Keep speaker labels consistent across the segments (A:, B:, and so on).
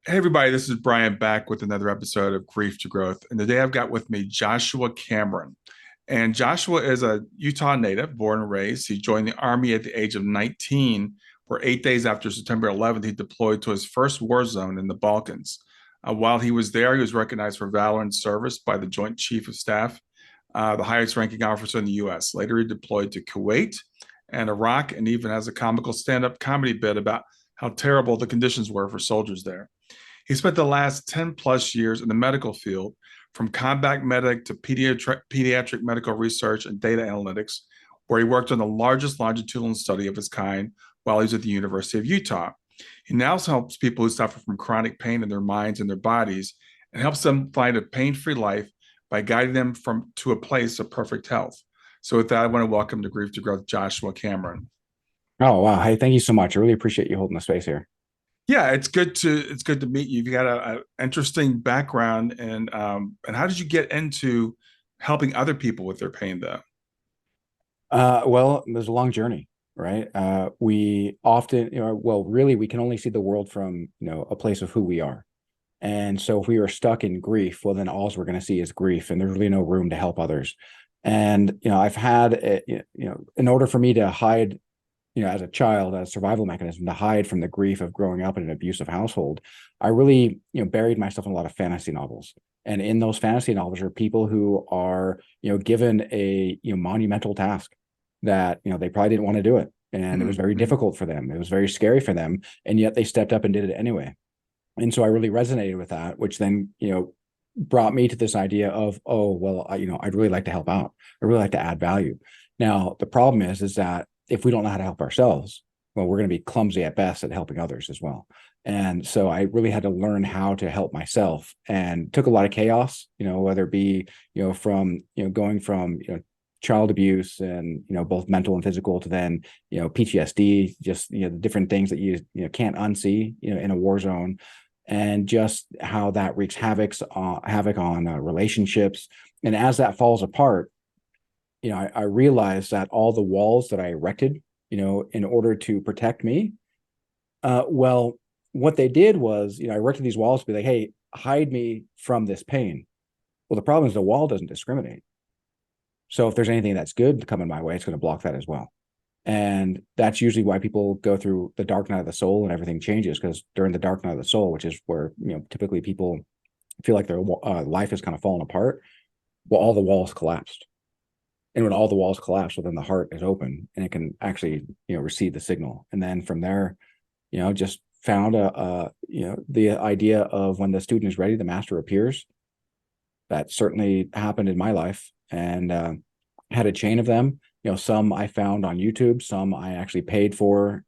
A: Hey everybody, this is Brian back with another episode of Grief to Growth. And today I've got with me Joshua Cameron. And Joshua is a Utah native, born and raised. He joined the Army at the age of 19, where 8 days after September 11th, he deployed to his first war zone in the Balkans. While he was there, he was recognized for valor and service by the Joint Chief of Staff, the highest ranking officer in the U.S. Later, he deployed to Kuwait and Iraq, and even has a comical stand up comedy bit about how terrible the conditions were for soldiers there. He spent the last 10 plus years in the medical field, from combat medic to pediatric medical research and data analytics, where he worked on the largest longitudinal study of his kind while he was at the University of Utah. He now helps people who suffer from chronic pain in their minds and their bodies and helps them find a pain free life by guiding them to a place of perfect health. So, with that, I want to welcome to Grief to Growth Joshua Cameron.
B: Oh, wow. Hey, thank you so much. I really appreciate you holding the space here.
A: Yeah, it's good to meet you. You got a interesting background, and how did you get into helping other people with their pain, though?
B: Well, there's a long journey, right? We often, well, really, we can only see the world from, a place of who we are. And so if we are stuck in grief, well, then all we're going to see is grief, and there's really no room to help others. And, I've had, in order for me to hide, as a child, as a survival mechanism to hide from the grief of growing up in an abusive household, I really, buried myself in a lot of fantasy novels. And in those fantasy novels are people who are, given a, monumental task that, they probably didn't want to do it. And it was very
A: Mm-hmm.
B: difficult for them. It was very scary for them. And yet they stepped up and did it anyway. And so I really resonated with that, which then, brought me to this idea of, oh, well, I'd really like to help out. I really like to add value. Now, the problem is that if we don't know how to help ourselves, well, we're going to be clumsy at best at helping others as well. And so I really had to learn how to help myself, and took a lot of chaos, whether it be, from, going from, child abuse and, both mental and physical, to then, PTSD, just, the different things that can't unsee, in a war zone, and just how that wreaks havoc on relationships. And as that falls apart, I realized that all the walls that I erected, in order to protect me, well, what they did was, I erected these walls to be like, hey, hide me from this pain. Well, the problem is the wall doesn't discriminate. So if there's anything that's good coming my way, it's going to block that as well. And that's usually why people go through the dark night of the soul and everything changes, because during the dark night of the soul, which is where, typically people feel like their life is kind of falling apart, well, all the walls collapsed. And when all the walls collapse, well, then the heart is open and it can actually, receive the signal. And then from there, just found the idea of when the student is ready, the master appears. That certainly happened in my life, and had a chain of them. Some I found on YouTube, some I actually paid for,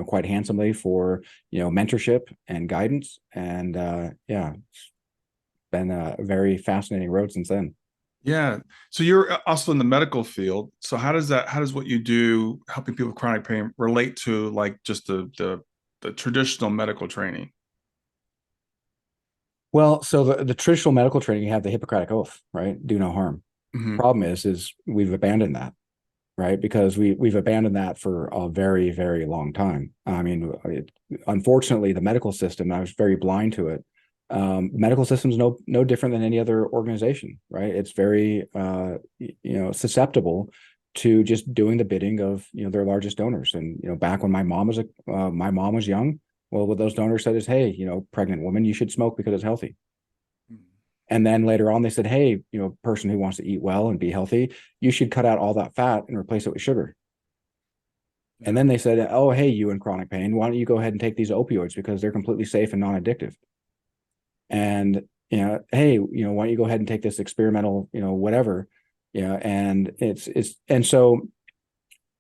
B: quite handsomely for, mentorship and guidance. And yeah, it's been a very fascinating road since then.
A: Yeah. So you're also in the medical field. So how does what you do helping people with chronic pain relate to like just the traditional medical training?
B: Well, so the traditional medical training, you have the Hippocratic Oath, right? Do no harm.
A: Hmm.
B: Problem is we've abandoned that, right? Because we've abandoned that for a very, very long time. I mean, unfortunately, the medical system, I was very blind to it. Medical system is no different than any other organization, right? It's very susceptible to just doing the bidding of their largest donors. And back when my mom was young, well, what those donors said is, hey, pregnant woman, you should smoke because it's healthy. And then later on, they said, hey, person who wants to eat well and be healthy, you should cut out all that fat and replace it with sugar. And
A: Yeah.
B: then they said, oh, hey, you in chronic pain, why don't you go ahead and take these opioids because they're completely safe and non-addictive? And, hey, why don't you go ahead and take this experimental, whatever, and and so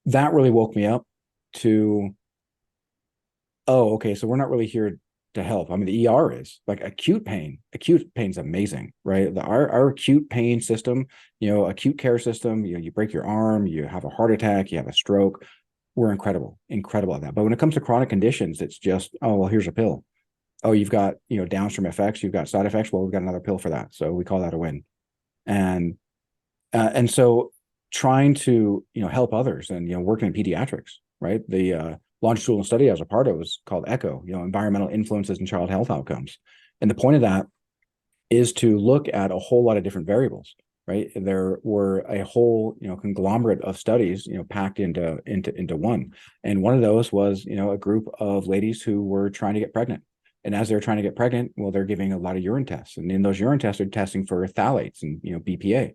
B: that really woke me up to, oh, okay, so we're not really here to help. I mean, the ER is like acute pain. Acute pain's amazing, right? Our acute pain system, acute care system, you break your arm, you have a heart attack, you have a stroke. We're incredible at that. But when it comes to chronic conditions, it's just, oh, well, here's a pill. Oh, you've got, downstream effects, you've got side effects. Well, we've got another pill for that. So we call that a win. And so trying to, help others and, working in pediatrics, right? longitudinal study I was a part of was called ECHO, environmental influences in child health outcomes. And the point of that is to look at a whole lot of different variables, right? There were a whole, conglomerate of studies, packed into one. And one of those was, a group of ladies who were trying to get pregnant. And as they're trying to get pregnant, well, they're giving a lot of urine tests. And in those urine tests, they're testing for phthalates and, BPA.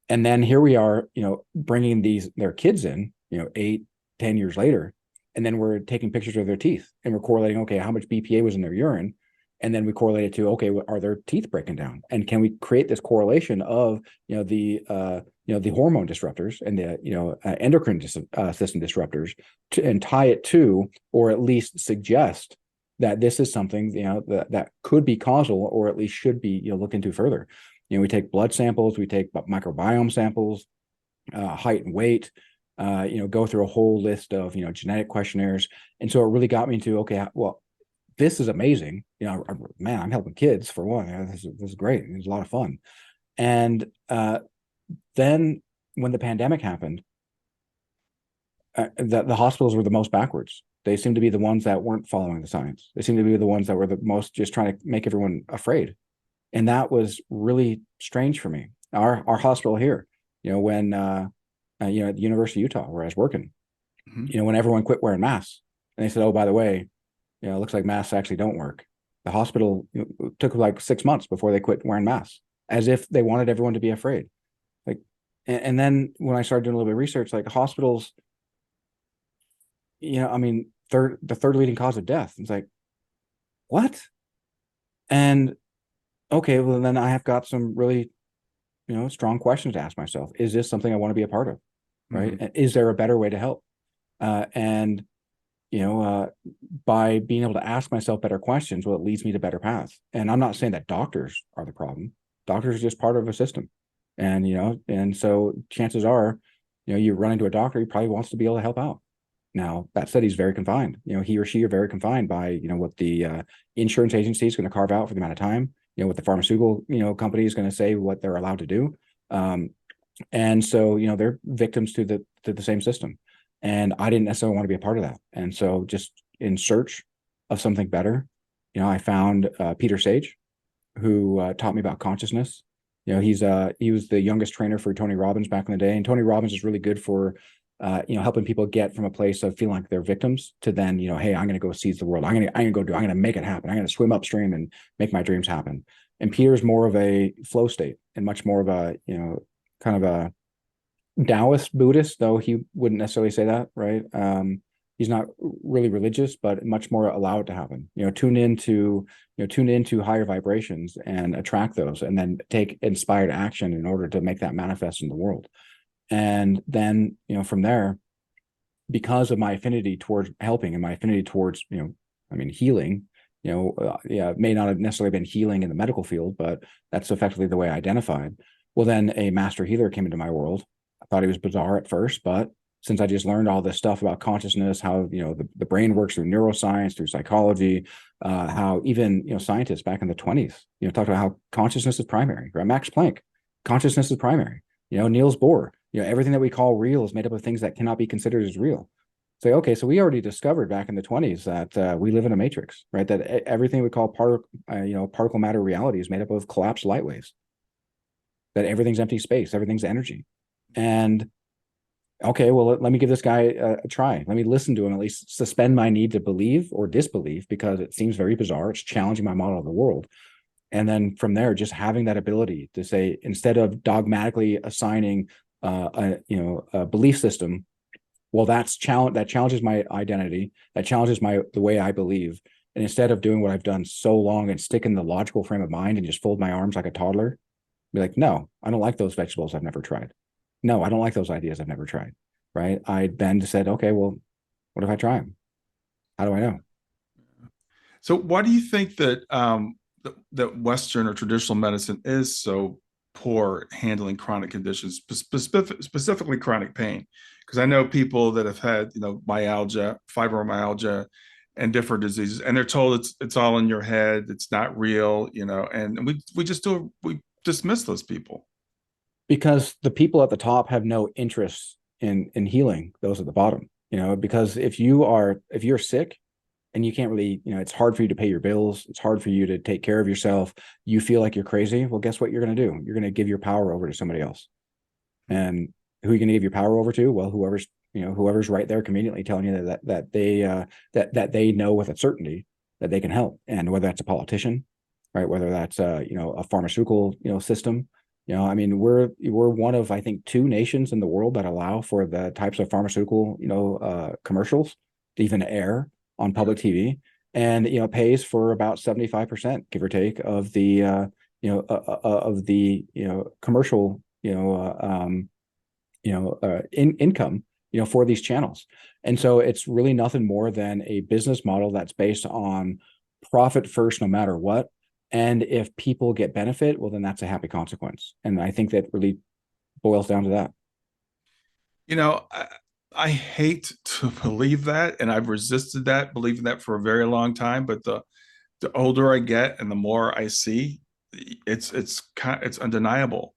B: And then here we are, bringing their kids in, 8, 10 years later, and then we're taking pictures of their teeth and we're correlating, okay, how much BPA was in their urine, and then we correlate it to, okay, are their teeth breaking down, and can we create this correlation of the hormone disruptors and the endocrine system disruptors and tie it to, or at least suggest that this is something that could be causal, or at least should be looked into further. We take blood samples, we take microbiome samples, height and weight, go through a whole list of genetic questionnaires. And so it really got me into, okay, well, this is amazing. Man, I'm helping kids for one. This is great. It was a lot of fun. And then when the pandemic happened, the hospitals were the most backwards. They seemed to be the ones that weren't following the science. They seemed to be the ones that were the most just trying to make everyone afraid. And that was really strange for me. Our hospital here, when at the University of Utah, where I was working, when everyone quit wearing masks, and they said, oh, by the way, it looks like masks actually don't work. The hospital took like 6 months before they quit wearing masks, as if they wanted everyone to be afraid. Like, and then when I started doing a little bit of research, like hospitals, the third leading cause of death. It's like, what? And okay, well then I have got some really, strong questions to ask myself. Is this something I want to be a part of? Right? Mm-hmm. Is there a better way to help? And by being able to ask myself better questions, well, it leads me to better paths. And I'm not saying that doctors are the problem. Doctors are just part of a system. And, and so chances are, you run into a doctor, he probably wants to be able to help out. Now, that said, he's very confined. He or she are very confined by, what the insurance agency is going to carve out for the amount of time, what the pharmaceutical, company is going to say what they're allowed to do. And so, they're victims to the same system. And I didn't necessarily want to be a part of that. And so just in search of something better, I found Peter Sage, who taught me about consciousness. He was the youngest trainer for Tony Robbins back in the day. And Tony Robbins is really good for, helping people get from a place of feeling like they're victims to then, hey, I'm going to go seize the world. I'm going to make it happen. I'm going to swim upstream and make my dreams happen. And Peter's more of a flow state and much more of a, kind of a Taoist Buddhist, though he wouldn't necessarily say that, right? He's not really religious, but much more allow it to happen. Tune into higher vibrations and attract those, and then take inspired action in order to make that manifest in the world. And then, from there, because of my affinity towards helping and my affinity towards, healing, may not have necessarily been healing in the medical field, but that's effectively the way I identified. Well, then a master healer came into my world. I thought he was bizarre at first, but since I just learned all this stuff about consciousness, how, the brain works through neuroscience, through psychology, how even, scientists back in the 20s, talked about how consciousness is primary, right? Max Planck, consciousness is primary. Niels Bohr, everything that we call real is made up of things that cannot be considered as real. So, okay, so we already discovered back in the 20s that we live in a matrix, right? That everything we call particle matter reality is made up of collapsed light waves. That everything's empty space, everything's energy. And okay, well, let me give this guy a try. Let me listen to him, at least suspend my need to believe or disbelieve, because it seems very bizarre. It's challenging my model of the world. And then from there, just having that ability to say, instead of dogmatically assigning a belief system, well, that challenges my identity, that challenges the way I believe. And instead of doing what I've done so long and stick in the logical frame of mind and just fold my arms like a toddler, be like, no, I don't like those vegetables I've never tried. No, I don't like those ideas I've never tried. Right. I then said, okay, well, what if I try them? How do I know?
A: So why do you think that that Western or traditional medicine is so poor handling chronic conditions, specifically chronic pain? Because I know people that have had, myalgia, fibromyalgia, and different diseases, and they're told it's all in your head, it's not real, and we dismiss those people.
B: Because the people at the top have no interest in healing those at the bottom. because if you're sick and you can't really, it's hard for you to pay your bills, it's hard for you to take care of yourself, you feel like you're crazy. Well, guess what you're going to do? You're going to give your power over to somebody else. And who are you going to give your power over to? Well, whoever's right there conveniently telling you that they know with a certainty that they can help. And whether that's a politician, right? Whether that's a pharmaceutical, system. I mean, we're one of, I think, two nations in the world that allow for the types of pharmaceutical, commercials to even air on public TV, and pays for about 75%, give or take, of the commercial income for these channels. And so it's really nothing more than a business model that's based on profit first, no matter what. And if people get benefit, well, then that's a happy consequence. And I think that really boils down to that.
A: I hate to believe that, and I've resisted that, believing that for a very long time. But the older I get and the more I see, it's undeniable.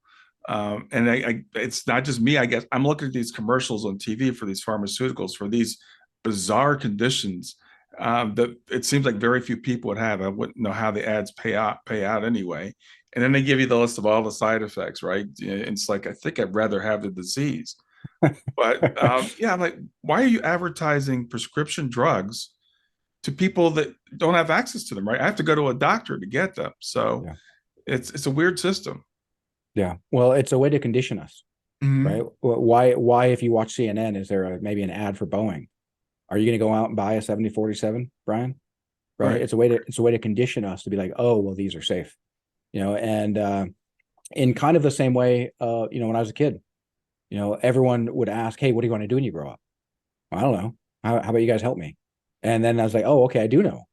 A: And it's not just me. I guess I'm looking at these commercials on TV for these pharmaceuticals for these bizarre conditions that it seems like very few people would have. I wouldn't know how the ads pay out anyway. And then they give you the list of all the side effects, right? It's like, I think I'd rather have the disease. But yeah, I'm like, why are you advertising prescription drugs to people that don't have access to them, right? I have to go to a doctor to get them. So
B: Yeah.
A: it's a weird system.
B: Yeah. Well, it's a way to condition us, right?
A: Mm-hmm.
B: Why, if you watch CNN, is there maybe an ad for Boeing? Are you going to go out and buy a 7047, Brian? Right.
A: Right.
B: It's a way to condition us to be like, oh, well, these are safe, and in kind of the same way, when I was a kid, everyone would ask, hey, what do you want to do when you grow up? I don't know. How about you guys help me? And then I was like, oh, okay, I do know.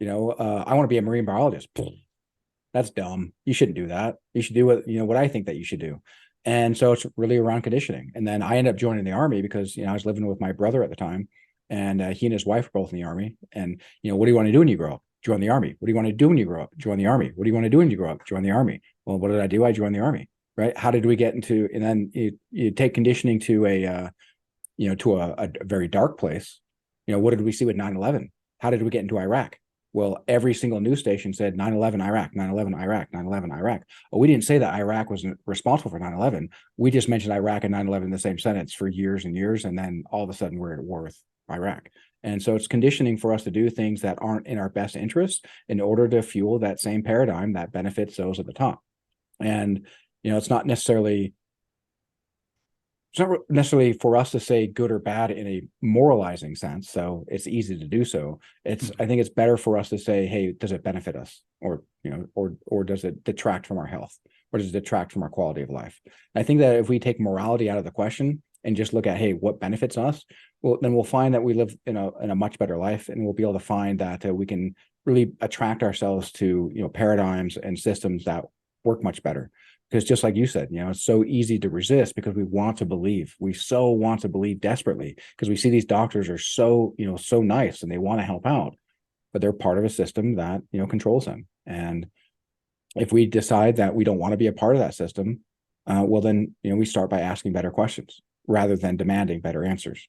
B: I want to be a marine biologist. That's dumb. You shouldn't do that. You should do what I think that you should do. And so it's really around conditioning. And then I ended up joining the army because, I was living with my brother at the time, and he and his wife were both in the army. And, what do you want to do when you grow up? Join the army. What do you want to do when you grow up? Join the army. What do you want to do when you grow up? Join the army. Well, what did I do? I joined the army, right? How did we get into, and then you take conditioning to a very dark place. What did we see with 9/11? How did we get into Iraq? Well, every single news station said 9/11 Iraq, 9/11 Iraq, 9/11 Iraq. Well, we didn't say that Iraq was responsible for 9/11. We just mentioned Iraq and 9/11 in the same sentence for years and years. And then all of a sudden we're at war with Iraq. And so it's conditioning for us to do things that aren't in our best interest in order to fuel that same paradigm that benefits those at the top. And, it's not necessarily for us to say good or bad in a moralizing sense. So it's easy to do so. I think it's better for us to say, hey, does it benefit us, or does it detract from our health, or does it detract from our quality of life? I think that if we take morality out of the question and just look at, hey, what benefits us, well, then we'll find that we live in a much better life, and we'll be able to find that we can really attract ourselves to, paradigms and systems that work much better. Because just like you said, it's so easy to resist because we want to believe. We so want to believe desperately because we see these doctors are so, so nice and they want to help out, but they're part of a system that, controls them. And if we decide that we don't want to be a part of that system, well, then, we start by asking better questions rather than demanding better answers.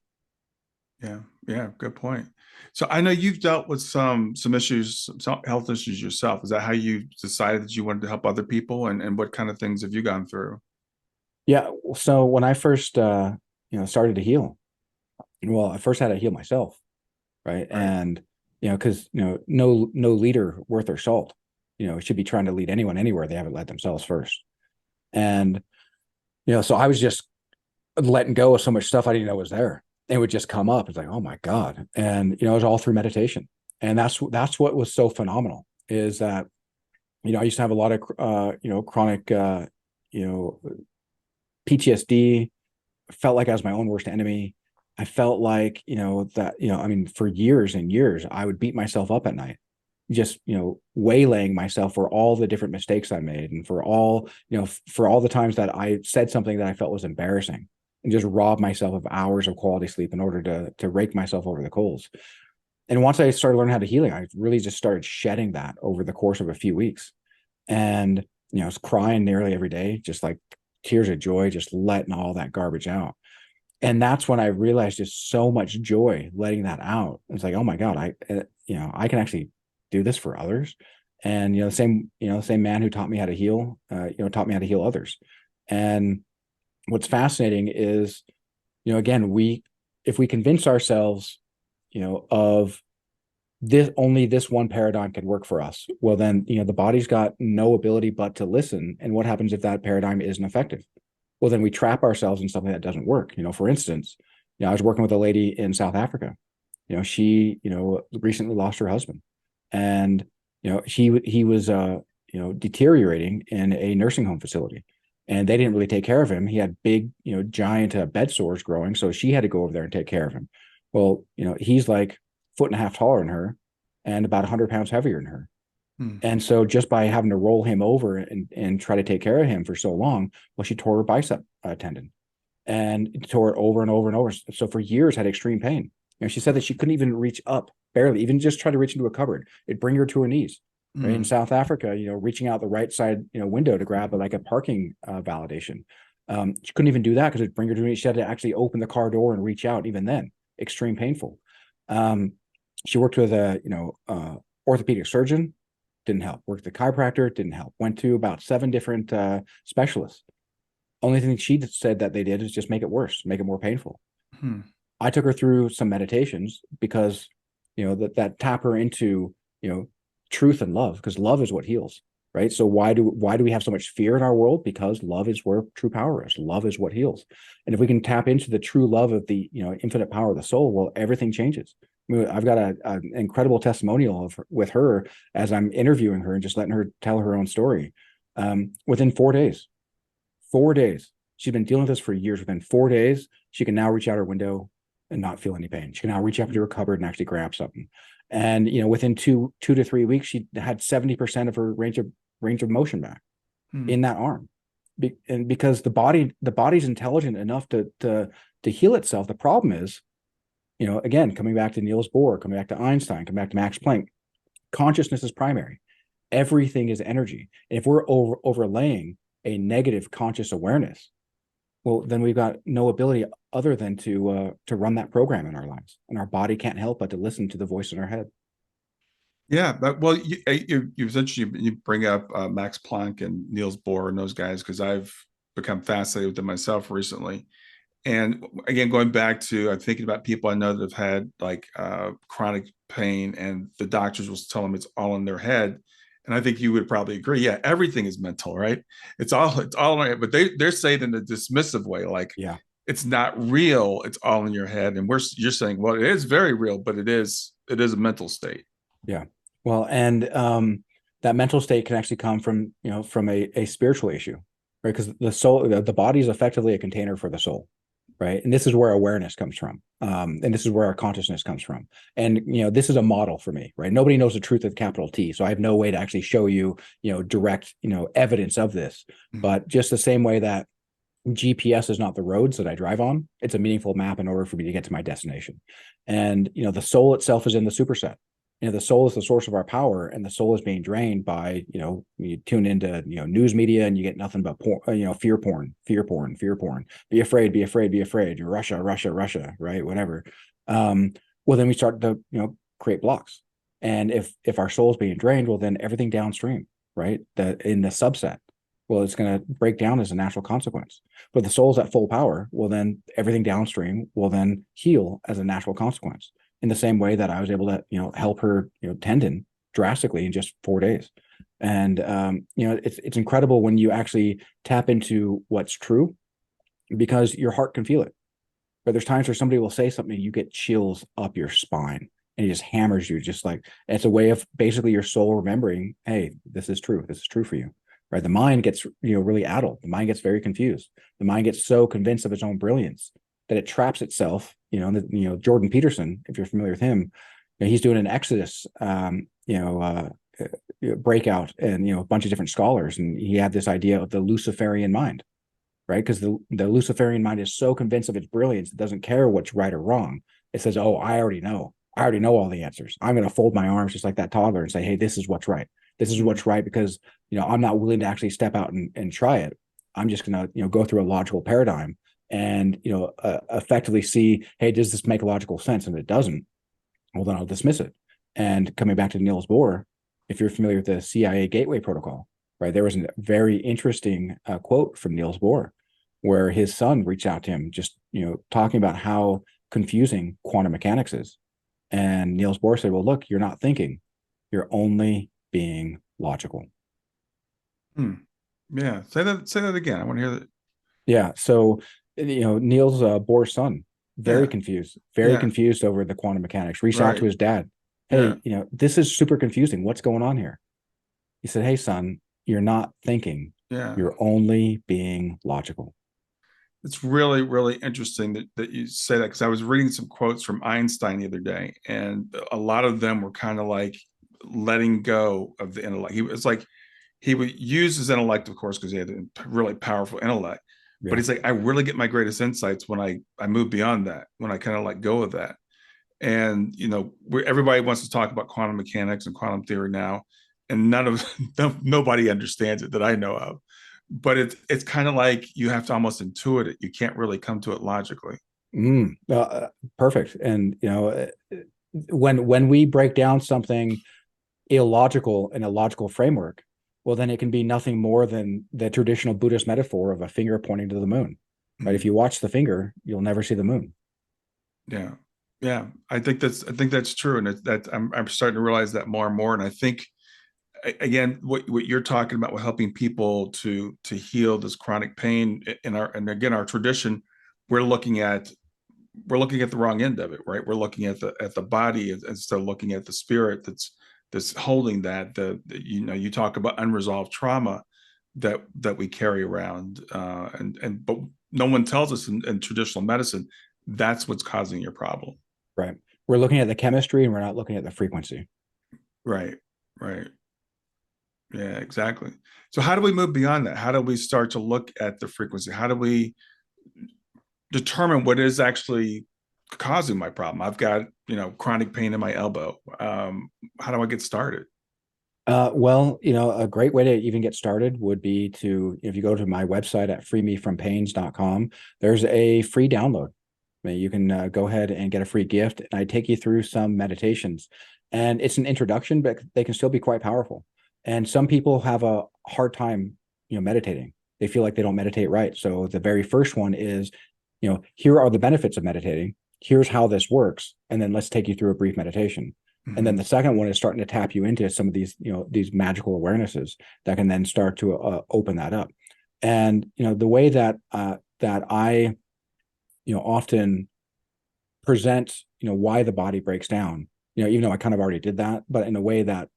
A: Yeah, good point. So I know you've dealt with some issues, some health issues yourself. Is that how you decided that you wanted to help other people, and what kind of things have you gone through?
B: Yeah. So when I first, started to heal, well, I first had to heal myself, right?
A: Right.
B: And, because, no leader worth their salt, should be trying to lead anyone anywhere they haven't led themselves first. And, so I was just letting go of so much stuff I didn't know was there. It would just come up. It's like, oh my God. And, it was all through meditation. And that's what was so phenomenal is that, I used to have a lot of, chronic, PTSD. Felt like I was my own worst enemy. I felt like, for years and years, I would beat myself up at night, just, waylaying myself for all the different mistakes I made. And for all the times that I said something that I felt was embarrassing, and just rob myself of hours of quality sleep in order to rake myself over the coals. And once I started learning how to healing, I really just started shedding that over the course of a few weeks. And, I was crying nearly every day, just like tears of joy, just letting all that garbage out. And that's when I realized just so much joy letting that out. It's like, oh my God, I can actually do this for others. And, the same man who taught me how to heal, taught me how to heal others. And what's fascinating is, again, if we convince ourselves, of this, only this one paradigm can work for us, well, then, the body's got no ability but to listen. And what happens if that paradigm isn't effective? Well, then we trap ourselves in something that doesn't work. For instance, I was working with a lady in South Africa. She, recently lost her husband, and he was deteriorating in a nursing home facility, and they didn't really take care of him. He had big, giant bed sores growing, so she had to go over there and take care of him. Well, he's like foot and a half taller than her, and about 100 pounds heavier than her.
A: Hmm.
B: And so just by having to roll him over and try to take care of him for so long, well, she tore her bicep tendon and tore it over and over and over. So for years had extreme pain. She said that she couldn't even reach up, barely, even just try to reach into a cupboard. It'd bring her to her knees. Right. In
A: Hmm.
B: South Africa, reaching out the right side, window to grab like a parking validation. She couldn't even do that because it'd bring her to her knees. She had to actually open the car door and reach out. Even then, extreme painful. She worked with a, orthopedic surgeon, didn't help. Worked with a chiropractor, didn't help. Went to about 7 different specialists. Only thing she said that they did is just make it worse, make it more painful.
A: Hmm.
B: I took her through some meditations because, that tap her into, truth and love, because love is what heals, right? So why do we have so much fear in our world? Because love is where true power is. Love is what heals. And if we can tap into the true love of the, infinite power of the soul, well, everything changes. I mean, I've got an incredible testimonial with her as I'm interviewing her and just letting her tell her own story. Within 4 days, 4 days, she's been dealing with this for years. Within 4 days, she can now reach out her window and not feel any pain. She can now reach up into her cupboard and actually grab something. And within two to 3 weeks, she had 70% of her range of motion back
A: Hmm.
B: in that arm. And because the body's intelligent enough to heal itself. The problem is, again, coming back to Niels Bohr, coming back to Einstein, coming back to Max Planck, consciousness is primary. Everything is energy. And if we're overlaying a negative conscious awareness, well, then we've got no ability other than to run that program in our lives, and our body can't help but to listen to the voice in our head.
A: Yeah, but well, you essentially you bring up Max Planck and Niels Bohr and those guys because I've become fascinated with them myself recently. And again, going back to I'm thinking about people I know that have had like chronic pain, and the doctors will tell them it's all in their head. And I think you would probably agree. Yeah, everything is mental, right? It's all in, but they're saying in a dismissive way, like
B: Yeah,
A: it's not real. It's all in your head, and you're saying, well, it is very real, but it is a mental state.
B: yeah. Well, and that mental state can actually come from from a spiritual issue, right? Because the soul, the body is effectively a container for the soul, right? And this is where awareness comes from, and this is where our consciousness comes from. And this is a model for me, right? Nobody knows the truth with capital T, so I have no way to actually show you, direct, evidence of this.
A: Mm-hmm.
B: But just the same way that GPS is not the roads that I drive on, it's a meaningful map in order for me to get to my destination. And the soul itself is in the superset. The soul is the source of our power, and the soul is being drained by you tune into news media and you get nothing but fear porn, fear porn, fear porn. Be afraid, be afraid, be afraid. Russia, Russia, Russia, right? Whatever. Well, then we start to create blocks. And if our soul is being drained, well, then everything downstream, right? That in the subset, well, it's going to break down as a natural consequence. But the soul's at full power, well, then everything downstream will then heal as a natural consequence. In the same way that I was able to, help her, tendon drastically in just 4 days. And it's incredible when you actually tap into what's true, because your heart can feel it. But there's times where somebody will say something, you get chills up your spine, and it just hammers you, just like it's a way of basically your soul remembering, hey, this is true. This is true for you. Right. The mind gets, really addled. The mind gets very confused. The mind gets so convinced of its own brilliance that it traps itself. Jordan Peterson, if you're familiar with him, he's doing an Exodus, breakout, and a bunch of different scholars, and he had this idea of the Luciferian mind, right? Because the Luciferian mind is so convinced of its brilliance, it doesn't care what's right or wrong. It says, oh, I already know all the answers. I'm going to fold my arms just like that toddler and say, hey, this is what's right. This is what's right, because I'm not willing to actually step out and try it. I'm just going to go through a logical paradigm and effectively see, hey, does this make logical sense? And if it doesn't, well, then I'll dismiss it. And coming back to Niels Bohr, if you're familiar with the CIA Gateway Protocol, right, there was a very interesting quote from Niels Bohr where his son reached out to him, just talking about how confusing quantum mechanics is. And Niels Bohr said, well, look, you're not thinking, you're only being logical.
A: Hmm. Yeah. Say that again. I want to hear that.
B: Yeah. So, Niels Bohr's son,
A: Yeah.
B: very
A: Yeah.
B: confused over the quantum mechanics, reached out to
A: Right.
B: his dad.
A: Yeah.
B: Hey, this is super confusing. What's going on here? He said, hey, son, you're not thinking,
A: Yeah.
B: you're only being logical.
A: It's really, really interesting that you say that, because I was reading some quotes from Einstein the other day, and a lot of them were kind of like letting go of the intellect. He was like, he would use his intellect, of course, because he had a really powerful intellect. But
B: Yeah.
A: he's like, I really get my greatest insights when I move beyond that, when I kind of let go of that. And everybody wants to talk about quantum mechanics and quantum theory now, and nobody understands it that I know of. But it's kind of like you have to almost intuit it. You can't really come to it logically.
B: Perfect. And when we break down something illogical in a logical framework, well, then it can be nothing more than the traditional Buddhist metaphor of a finger pointing to the moon. Right? If
A: Mm.
B: you watch the finger, you'll never see the moon.
A: Yeah, yeah. I think that's true, and that I'm starting to realize that more and more. And I think, again, what you're talking about with helping people to heal this chronic pain in our tradition, we're looking at the wrong end of it, right? We're looking at the body instead of looking at the spirit that's holding that. You talk about unresolved trauma that we carry around, but no one tells us in traditional medicine that's what's causing your problem.
B: Right. We're looking at the chemistry and we're not looking at the frequency.
A: Right, right. Yeah, exactly. So how do we move beyond that? How do we start to look at the frequency? How do we determine what is actually causing my problem? I've got, chronic pain in my elbow. How do I get started?
B: Well, a great way to even get started would be to, if you go to my website at freemefrompains.com, there's a free download. I mean, you can go ahead and get a free gift. And I take you through some meditations. And it's an introduction, but they can still be quite powerful. And some people have a hard time, meditating. They feel like they don't meditate right. So the very first one is, here are the benefits of meditating. Here's how this works. And then let's take you through a brief meditation. And then
A: Mm-hmm.
B: the second one is starting to tap you into some of these, these magical awarenesses that can then start to open that up. And the way that I often present why the body breaks down, even though I kind of already did that, but in a way that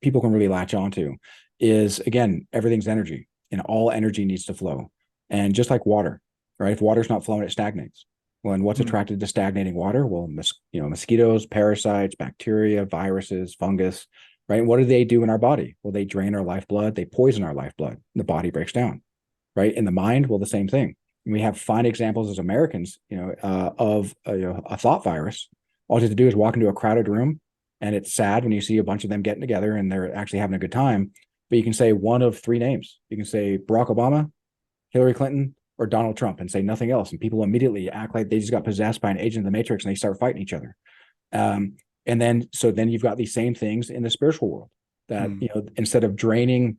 B: people can really latch onto, is, again, everything's energy, and all energy needs to flow. And just like water, right, if water's not flowing, it stagnates. Well, and what's
A: Mm-hmm.
B: attracted to stagnating water? Well, mosquitoes, parasites, bacteria, viruses, fungus, right? And what do they do in our body? Well, they drain our lifeblood, they poison our lifeblood, the body breaks down. Right, in the mind, well, the same thing. We have fine examples as Americans, of a thought virus. All you have to do is walk into a crowded room, and it's sad when you see a bunch of them getting together and they're actually having a good time. But you can say one of three names. You can say Barack Obama, Hillary Clinton, or Donald Trump, and say nothing else. And people immediately act like they just got possessed by an agent of the Matrix, and they start fighting each other. And then you've got these same things in the spiritual world, that
A: Mm-hmm.
B: instead of draining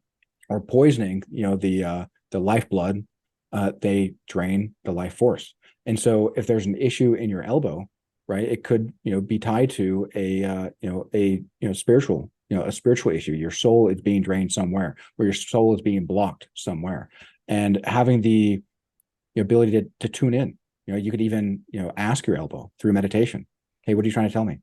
B: or poisoning the lifeblood, they drain the life force. And so if there's an issue in your elbow, right, it could be tied to a spiritual, a spiritual issue. Your soul is being drained somewhere, or your soul is being blocked somewhere. And having the ability to tune in, you could even ask your elbow through meditation, hey, what are you trying to tell me?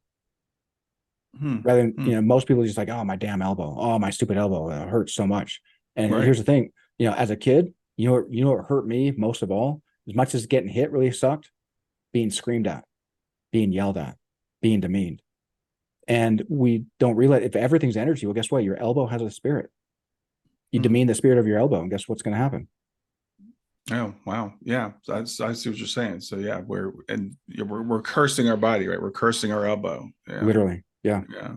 B: Rather than,
A: Mm-hmm.
B: most people are just like, oh, my damn elbow, oh, my stupid elbow, it hurts so much. And
A: Right.
B: here's the thing, as a kid, what hurt me most of all, as much as getting hit really sucked, being screamed at, being yelled at, being demeaned. And we don't realize, if everything's energy, well, guess what? Your elbow has a spirit. You
A: Mm.
B: demean the spirit of your elbow, and guess what's going to happen?
A: Oh, wow. Yeah, I see what you're saying. So yeah, we're cursing our body, right? We're cursing our elbow. Yeah,
B: Literally. Yeah.
A: yeah.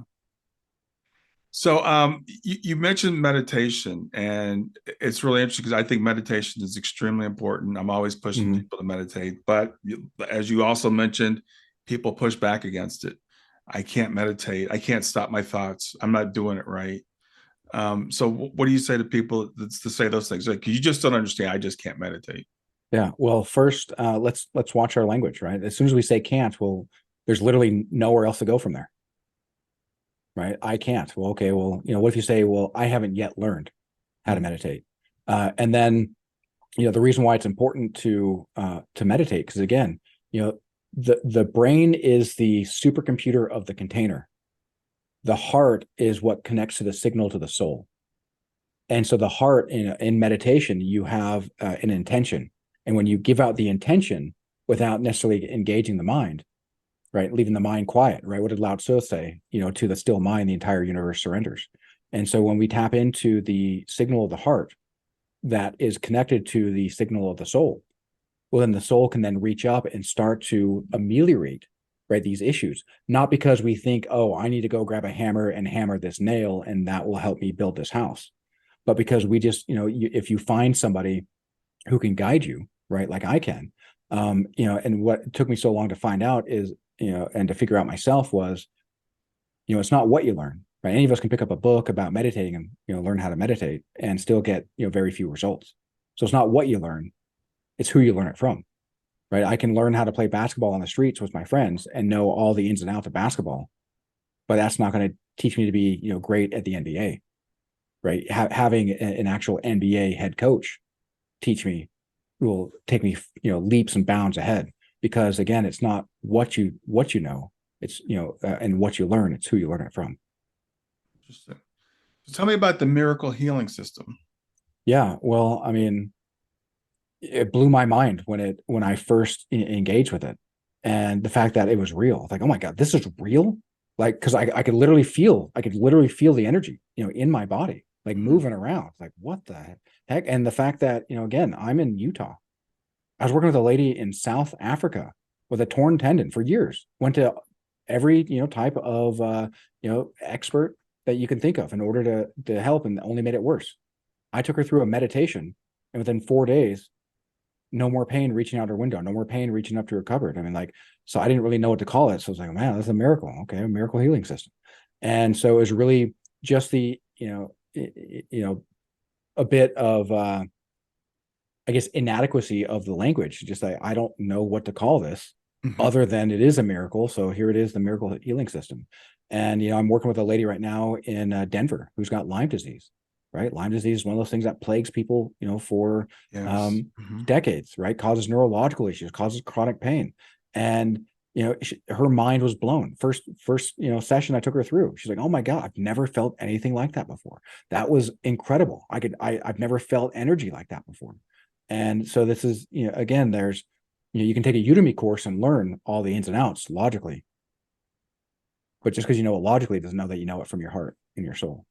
A: So, you mentioned meditation, and it's really interesting because I think meditation is extremely important. I'm always pushing
B: Mhm.
A: people to meditate, but as you also mentioned, people push back against it. I can't meditate. I can't stop my thoughts. I'm not doing it right. So, what do you say to people to say those things? Like, you just don't understand. I just can't meditate.
B: Yeah. Well, first, let's watch our language, right? As soon as we say can't, well, there's literally nowhere else to go from there, right? I can't. Well, okay. Well, what if you say, well, I haven't yet learned how to
A: Mm.
B: meditate, and then the reason why it's important to meditate, because again, the brain is the supercomputer of the container. The heart is what connects to the signal to the soul. And so the heart in meditation, you have an intention. And when you give out the intention without necessarily engaging the mind, right, leaving the mind quiet, right? What did Lao Tzu say? To the still mind, the entire universe surrenders. And so when we tap into the signal of the heart that is connected to the signal of the soul, well, then the soul can then reach up and start to ameliorate, right, these issues. Not because we think, oh, I need to go grab a hammer and hammer this nail and that will help me build this house, but because we just, if you find somebody who can guide you, right, like I can, and what took me so long to find out is, and to figure out myself was, it's not what you learn, right? Any of us can pick up a book about meditating and, learn how to meditate and still get, very few results. So it's not what you learn, it's who you learn it from, right? I can learn how to play basketball on the streets with my friends and know all the ins and outs of basketball, but that's not going to teach me to be, great at the NBA, right? Having an actual NBA head coach teach me will take me, leaps and bounds ahead, because again, it's not what you know, it's, and what you learn, it's who you learn it from.
A: Interesting. So, tell me about the miracle healing system.
B: Yeah. Well, I mean, it blew my mind when I first engaged with it, and the fact that it was real. Like, oh my God, this is real. Like, because I could literally feel the energy, in my body, like
A: Mhm.
B: moving around. Like, what the heck? And the fact that, again, I'm in Utah. I was working with a lady in South Africa with a torn tendon for years. Went to every, type of expert that you can think of in order to help, and only made it worse. I took her through a meditation, and within 4 days, no more pain reaching out her window, no more pain reaching up to her cupboard. I mean, like, so I didn't really know what to call it. So I was like, man, that's a miracle. Okay, a miracle healing system. And so it was really just the, a bit of I guess, inadequacy of the language. Just like, I don't know what to call this
A: Mhm.
B: other than it is a miracle. So here it is, the miracle healing system. And, I'm working with a lady right now in Denver who's got Lyme disease, right? Lyme disease is one of those things that plagues people, for
A: Yes. Mhm.
B: decades, right? Causes neurological issues, causes chronic pain. And, her mind was blown. First, session I took her through. She's like, "Oh my God, I've never felt anything like that before. That was incredible. I've never felt energy like that before." And so this is, again, there's, you can take a Udemy course and learn all the ins and outs logically, but just because you know it logically doesn't know that you know it from your heart and your soul.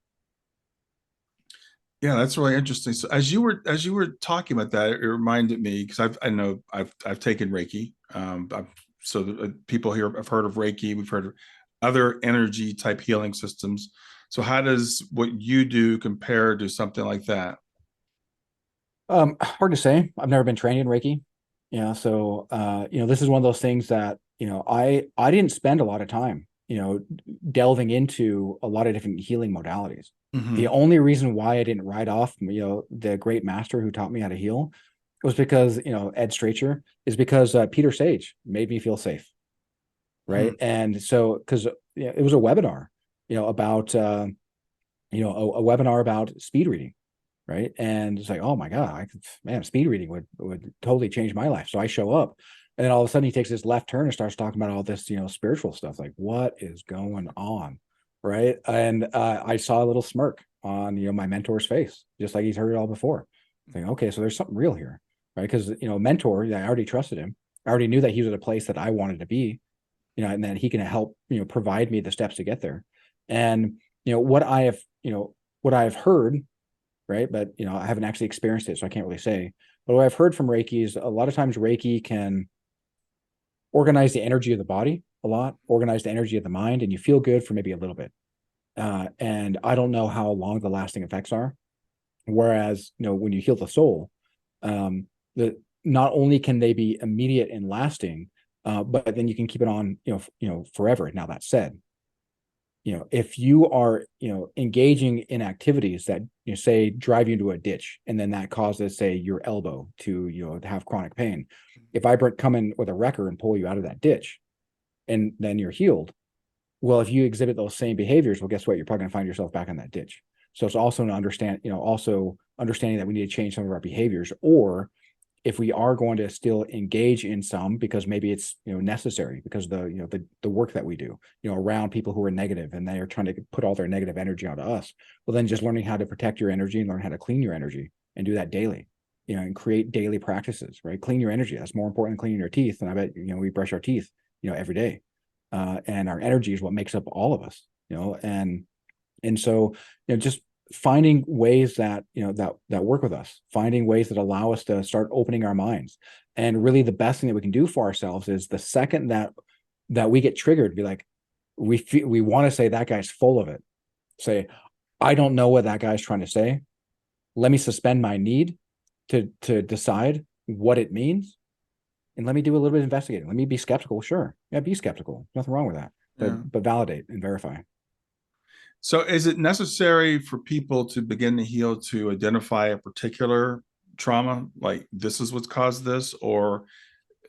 A: Yeah, that's really interesting. So, as you were talking about that, it reminded me because I've taken Reiki. People here have heard of Reiki. We've heard of other energy type healing systems. So, how does what you do compare to something like that?
B: Hard to say. I've never been trained in Reiki. So this is one of those things that, I didn't spend a lot of time, delving into a lot of different healing modalities. The
A: Hmm.
B: only reason why I didn't write off, the great master who taught me how to heal was because, Ed Stracher, is because Peter Sage made me feel safe, right? And so, because it was a webinar, about a webinar about speed reading, right? And it's like, oh my God, man, speed reading would totally change my life. So I show up, and then all of a sudden he takes this left turn and starts talking about all this, spiritual stuff. Like, what is going on, right? And I saw a little smirk on, my mentor's face, just like he's heard it all before. Thinking, okay, so there's something real here, right? Because, mentor, yeah, I already trusted him. I already knew that he was at a place that I wanted to be, and that he can help, provide me the steps to get there. And, what I have, what I've heard, right? But I haven't actually experienced it, so I can't really say. But what I've heard from Reiki is a lot of times Reiki can organize the energy of the body a lot, organize the energy of the mind, and you feel good for maybe a little bit. And I don't know how long the lasting effects are. Whereas, when you heal the soul, the not only can they be immediate and lasting, but then you can keep it on, forever. Now that said, if you are, engaging in activities that, say drive you into a ditch, and then that causes, say, your elbow to, to have chronic pain. If I come in with a wrecker and pull you out of that ditch, and then you're healed, well, if you exhibit those same behaviors, well, guess what? You're probably going to find yourself back in that ditch. So it's also to understand, also understanding that we need to change some of our behaviors, or if we are going to still engage in some, because maybe it's, necessary, because the work that we do, around people who are negative and they are trying to put all their negative energy onto us. Well, then just learning how to protect your energy and learn how to clean your energy, and do that daily, and create daily practices, right? Clean your energy. That's more important than cleaning your teeth. And I bet, we brush our teeth, every day. And our energy is what makes up all of us, and so, just finding ways that, that work with us, finding ways that allow us to start opening our minds. And really the best thing that we can do for ourselves is, the second that we get triggered, be like, we want to say that guy's full of it. Say, I don't know what that guy's trying to say. Let me suspend my need to decide what it means. And let me do a little bit of investigating. Let me be skeptical. Sure. Yeah, be skeptical. Nothing wrong with that.
A: Yeah.
B: But validate and verify.
A: So is it necessary for people to begin to heal to identify a particular trauma, like this is what's caused this? Or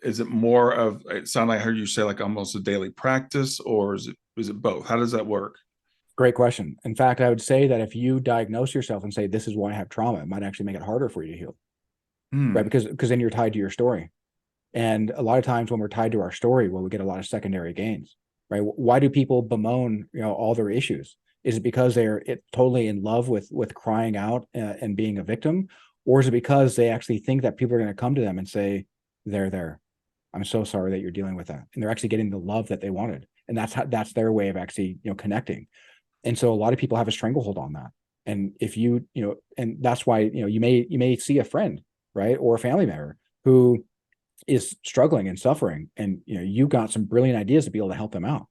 A: is it more of, it sounded like I heard you say like almost a daily practice, or is it both? How does that work?
B: Great question. In fact, I would say that if you diagnose yourself and say, this is why I have trauma, it might actually make it harder for you to heal. Right. Because then you're tied to your story. And a lot of times when we're tied to our story, well, we get a lot of secondary gains, right? Why do people bemoan, all their issues? Is it because they're totally in love with crying out and being a victim? Or is it because they actually think that people are going to come to them and say, there, I'm so sorry that you're dealing with that. And they're actually getting the love that they wanted. And that's their way of actually, connecting. And so a lot of people have a stranglehold on that. And if and that's why, you may see a friend, right, or a family member who is struggling and suffering, and you got some brilliant ideas to be able to help them out,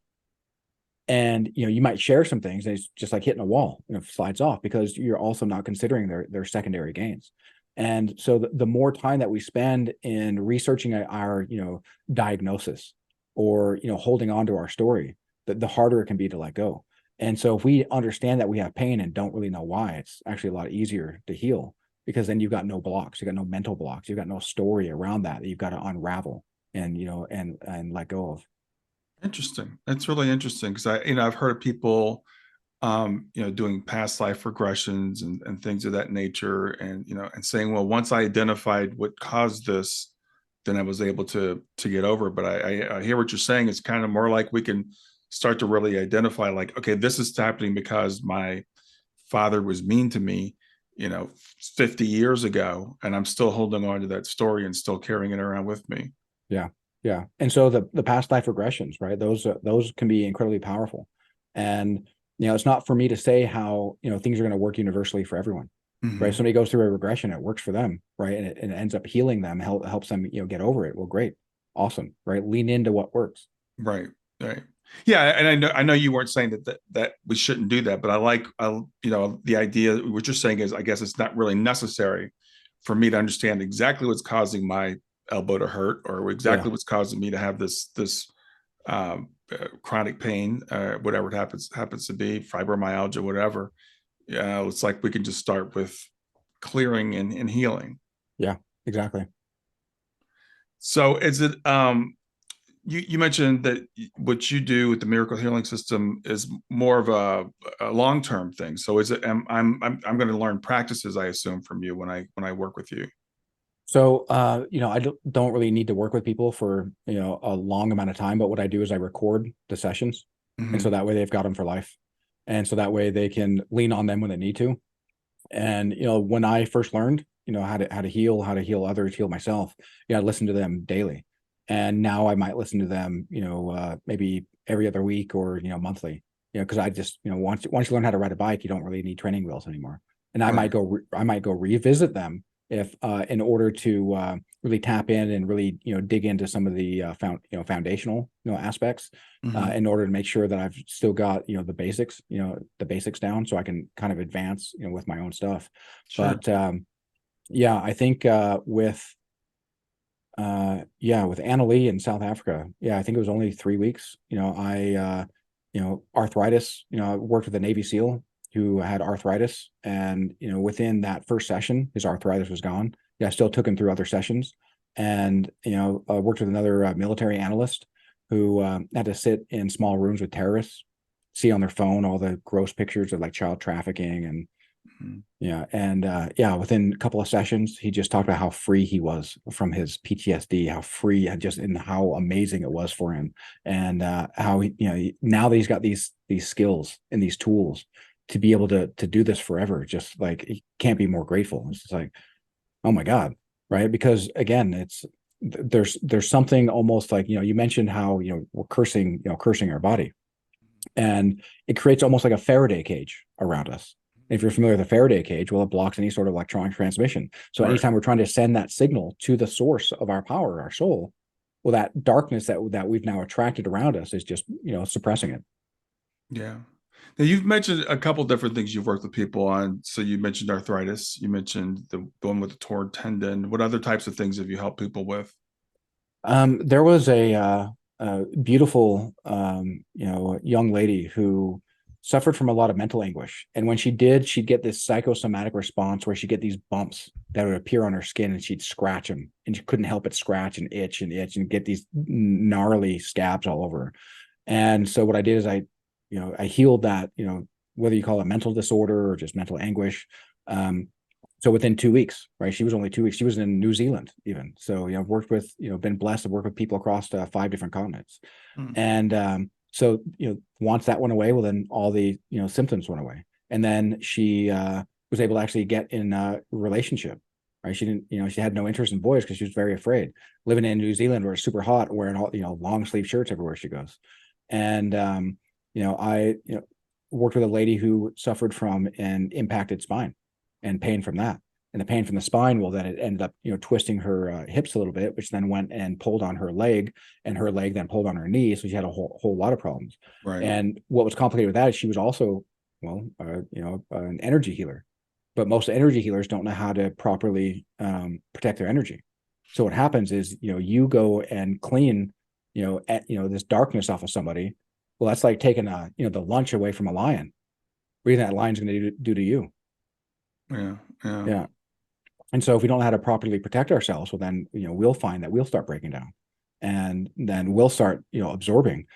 B: and you might share some things, and it's just like hitting a wall, slides off, because you're also not considering their secondary gains. And so the more time that we spend in researching our diagnosis, or holding on to our story, the harder it can be to let go. And so if we understand that we have pain and don't really know why, it's actually a lot easier to heal, because then you've got no blocks, you've got no mental blocks, you've got no story around that you've got to unravel and and let go of.
A: Interesting. It's really interesting because I've heard of people, doing past life regressions and things of that nature, and and saying, well, once I identified what caused this, then I was able to get over it. But I hear what you're saying. It's kind of more like we can start to really identify, like, okay, this is happening because my father was mean to me, 50 years ago, and I'm still holding on to that story and still carrying it around with me.
B: Yeah. Yeah. And so the past life regressions, right? Those can be incredibly powerful. And, it's not for me to say how, things are going to work universally for everyone, right? Somebody goes through a regression, it works for them, right? And it ends up healing them, helps them, get over it. Well, great. Awesome. Right. Lean into what works.
A: Right. Right. Yeah, and I know you weren't saying that we shouldn't do that, but the idea what you're saying is, I guess it's not really necessary for me to understand exactly what's causing my elbow to hurt, or exactly
B: Yeah.
A: what's causing me to have this chronic pain, whatever it happens to be, fibromyalgia, whatever. Yeah, it's like we can just start with clearing and healing.
B: Yeah, exactly.
A: So is it you mentioned that what you do with the miracle healing system is more of a long-term thing. So is it I'm going to learn practices, I assume, from you when I work with you.
B: So, I don't really need to work with people for, a long amount of time, but what I do is I record the sessions. And so
A: Mm-hmm.
B: that way they've got them for life. And so that way they can lean on them when they need to. And, when I first learned, how to heal others, heal myself, I listened to them daily. And now I might listen to them, maybe every other week, or, monthly, because I just, once you learn how to ride a bike, you don't really need training wheels anymore. And
A: Right.
B: I might go revisit them, if in order to really tap in and really dig into some of the foundational aspects,
A: Hmm.
B: in order to make sure that I've still got the basics down, so I can kind of advance with my own stuff.
A: Sure.
B: But yeah, I think with Anna Lee in South Africa, yeah, I think it was only 3 weeks. Arthritis. I worked with a Navy SEAL who had arthritis, and within that first session, his arthritis was gone. Yeah, I still took him through other sessions, and worked with another military analyst who had to sit in small rooms with terrorists, see on their phone all the gross pictures of like child trafficking and
A: Mhm.
B: yeah, and within a couple of sessions, he just talked about how free he was from his PTSD, how free and how amazing it was for him, and how now that he's got these skills and these tools to be able to do this forever, just like he can't be more grateful. It's just like, oh my God, right? Because again, there's something almost like you mentioned how we're cursing our body, and it creates almost like a Faraday cage around us. If you're familiar with a Faraday cage, well, it blocks any sort of electronic transmission. So
A: Right.
B: anytime we're trying to send that signal to the source of our power, our soul, well, that darkness that we've now attracted around us is just suppressing it.
A: Yeah. Now you've mentioned a couple different things you've worked with people on. So you mentioned arthritis. You mentioned the one with the torn tendon. What other types of things have you helped people with?
B: There was a beautiful, young lady who suffered from a lot of mental anguish, and when she did, she'd get this psychosomatic response where she'd get these bumps that would appear on her skin, and she'd scratch them, and she couldn't help but scratch and itch and get these gnarly scabs all over her. And so what I did is I healed that, whether you call it mental disorder or just mental anguish. Um, so within 2 weeks, right? She was only 2 weeks. She was in New Zealand even. So, I've worked with, been blessed to work with people across 5 different continents.
A: Hmm.
B: And so, once that went away, well, then all the, symptoms went away. And then she was able to actually get in a relationship, right? She didn't, she had no interest in boys because she was very afraid living in New Zealand where it's super hot, wearing all, long sleeve shirts everywhere she goes. And I worked with a lady who suffered from an impacted spine and pain from that. And the pain from the spine, well, then it ended up twisting her hips a little bit, which then went and pulled on her leg, and her leg then pulled on her knee. So she had a whole lot of problems.
A: Right.
B: And what was complicated with that is she was also, an energy healer, but most energy healers don't know how to properly protect their energy. So what happens is, you go and clean, this darkness off of somebody. Well, that's like taking the lunch away from a lion. What do you think that lion's going to do to you?
A: Yeah. Yeah.
B: Yeah. And so if we don't know how to properly protect ourselves, well, then, we'll find that we'll start breaking down, and then we'll start, absorbing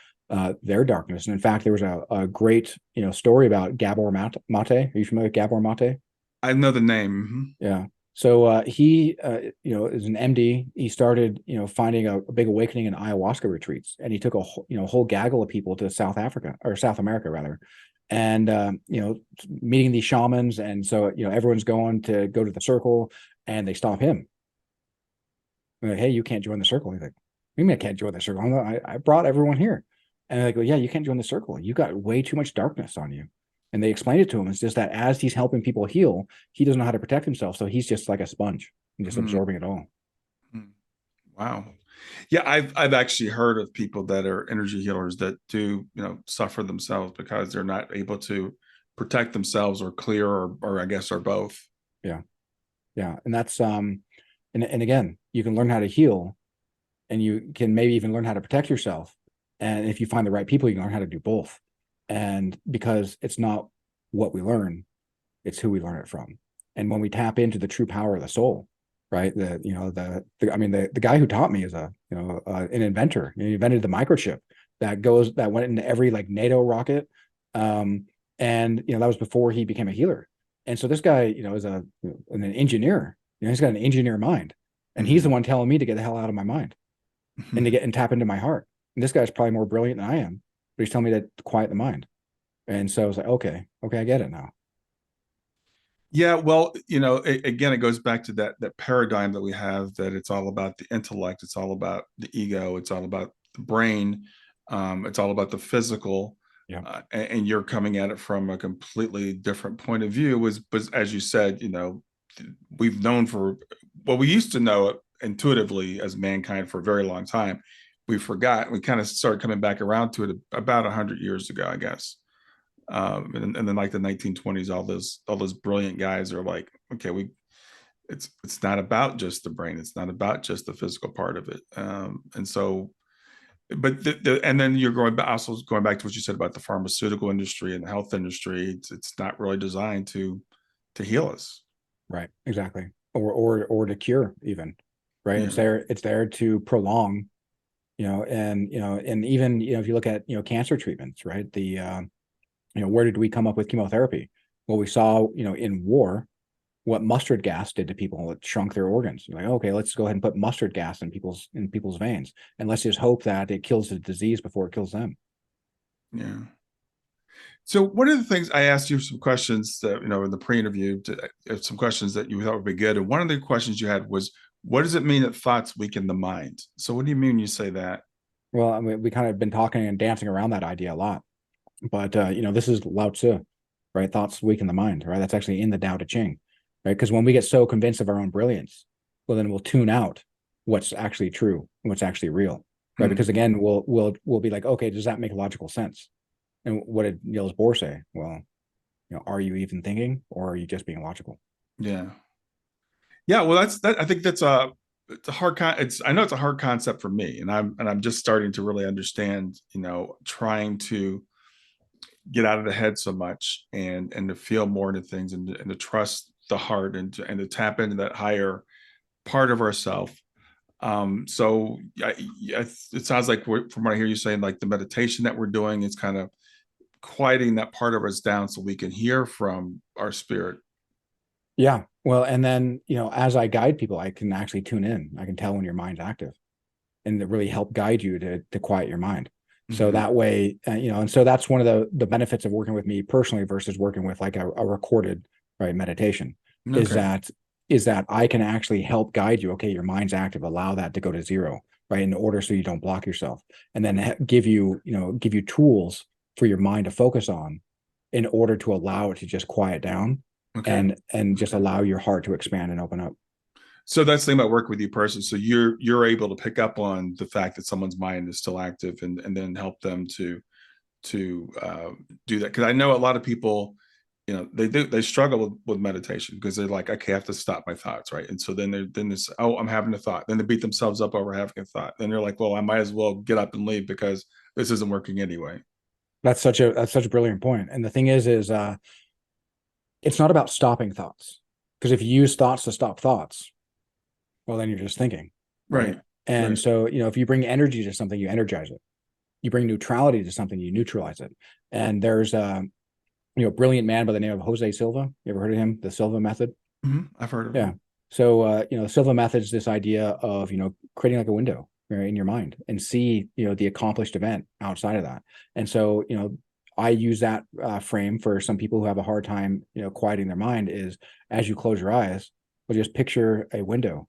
B: their darkness. And in fact, there was a great, story about Gabor Mate. Are you familiar with Gabor Mate?
A: I know the name.
B: Yeah. So he, is an MD. He started, finding a big awakening in ayahuasca retreats, and he took a whole gaggle of people to South Africa, or South America rather, and meeting these shamans. And so everyone's going to go to the circle, and they stop him. They're like, hey, you can't join the circle. He's like, what do you mean I can't join the circle? I brought everyone here. And they're like, well, yeah, you can't join the circle. You got way too much darkness on you. And they explained it to him. It's just that as he's helping people heal, he doesn't know how to protect himself. So he's just like a sponge and just
A: Hmm.
B: absorbing it all.
A: Hmm. Wow. Yeah, I've actually heard of people that are energy healers that do, suffer themselves because they're not able to protect themselves or clear or I guess or both.
B: Yeah. Yeah. And that's and again, you can learn how to heal, and you can maybe even learn how to protect yourself. And if you find the right people, you can learn how to do both. And because it's not what we learn, it's who we learn it from. And when we tap into the true power of the soul, right? The guy who taught me is an inventor. He invented the microchip that went into every like NATO rocket. And that was before he became a healer. And so this guy, is an engineer. He's got an engineer mind. And he's
A: Mm-hmm.
B: the one telling me to get the hell out of my mind and to get and tap into my heart. And this guy's probably more brilliant than I am, but he's telling me to quiet the mind. And so I was like, okay, I get it now.
A: Yeah, well, again, it goes back to that paradigm that we have that it's all about the intellect, it's all about the ego, it's all about the brain, it's all about the physical,
B: Yeah.
A: and you're coming at it from a completely different point of view. Was as you said, we've known for, well, we used to know it intuitively as mankind for a very long time. We forgot. We kind of started coming back around to it about 100 years ago, I guess. And then like the 1920s, all those brilliant guys are like, okay, it's not about just the brain. It's not about just the physical part of it. And so, but and then you're also going back to what you said about the pharmaceutical industry and the health industry. It's not really designed to heal us.
B: Right. Exactly. Or to cure even, right?
A: Yeah.
B: It's there to prolong, and even, if you look at, cancer treatments, right? Where did we come up with chemotherapy? Well, we saw, in war, what mustard gas did to people. It shrunk their organs. You're like, okay, let's go ahead and put mustard gas in people's veins, and let's just hope that it kills the disease before it kills them.
A: Yeah. So one of the things I asked you some questions that, in the pre-interview, some questions that you thought would be good. And one of the questions you had was, what does it mean that thoughts weaken the mind? So what do you mean when you say that?
B: Well, I mean, we kind of been talking and dancing around that idea a lot, but this is Lao Tzu, right? Thoughts weaken the mind, right? That's actually in the Tao Te Ching, right? Because when we get so convinced of our own brilliance, well, then we'll tune out what's actually true and what's actually real, right?
A: Hmm.
B: Because again, we'll be like, okay, does that make logical sense? And what did Niels Bohr say? Well, are you even thinking, or are you just being logical?
A: Yeah. Yeah. Well, that's that. I think that's it's a hard I know it's a hard concept for me, and I'm just starting to really understand, trying to get out of the head so much and to feel more into things and to trust the heart and to tap into that higher part of ourself. So it sounds like from what I hear you saying, like the meditation that we're doing is kind of quieting that part of us down so we can hear from our spirit.
B: Yeah. Well, and then, as I guide people, I can actually tune in. I can tell when your mind's active, and to really help guide you to quiet your mind. So
A: Mm-hmm.
B: that way, and so that's one of the benefits of working with me personally versus working with like a recorded, right, meditation, is
A: Okay.
B: that I can actually help guide you. Okay, your mind's active, allow that to go to zero, right, in order so you don't block yourself, and then give you tools for your mind to focus on in order to allow it to just quiet down,
A: Okay.
B: and just allow your heart to expand and open up.
A: So that's the thing about working with you person. So you're able to pick up on the fact that someone's mind is still active and then help them to do that. Because I know a lot of people, they struggle with meditation because they're like, okay, I have to stop my thoughts, right? And so then this, oh, I'm having a thought. Then they beat themselves up over having a thought. Then they're like, well, I might as well get up and leave because this isn't working anyway.
B: That's such a brilliant point. And the thing is it's not about stopping thoughts, because if you use thoughts to stop thoughts, well, then you're just thinking, right?
A: Right.
B: And
A: Right.
B: so, if you bring energy to something, you energize it. You bring neutrality to something, you neutralize it. And there's a brilliant man by the name of Jose Silva. You ever heard of him? The Silva method.
A: Mm-hmm. I've heard of
B: Yeah.
A: them.
B: So, Silva method is this idea of, creating like a window, right, in your mind, and see, the accomplished event outside of that. And so, I use that frame for some people who have a hard time, quieting their mind, is as you close your eyes, well, just picture a window,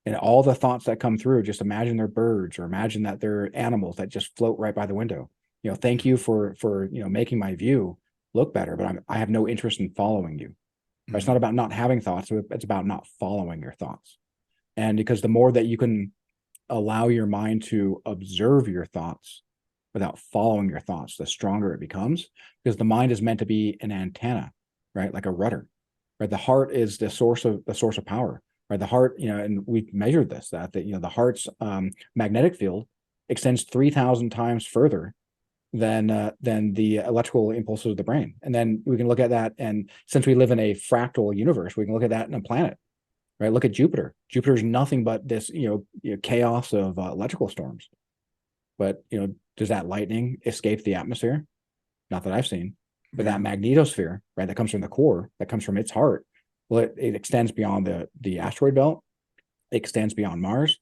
B: and all the thoughts that come through, just imagine they're birds, or imagine that they're animals that just float right by the window. Thank you for making my view look better, but I have no interest in following you. It's not
A: Mm-hmm.
B: about not having thoughts. It's about not following your thoughts. And because the more that you can allow your mind to observe your thoughts without following your thoughts, the stronger it becomes. Because the mind is meant to be an antenna, right? Like a rudder, right? The heart is the source of power, right? The heart, and we've measured this, that the heart's magnetic field extends 3,000 times further than the electrical impulses of the brain. And then we can look at that, and since we live in a fractal universe, we can look at that in a planet, right? Look at Jupiter. Jupiter is nothing but this chaos of electrical storms. But does that lightning escape the atmosphere? Not that I've seen. But that
A: Yeah.
B: magnetosphere, right, that comes from the core, that comes from its heart, well, it extends beyond the asteroid belt, it extends beyond Mars,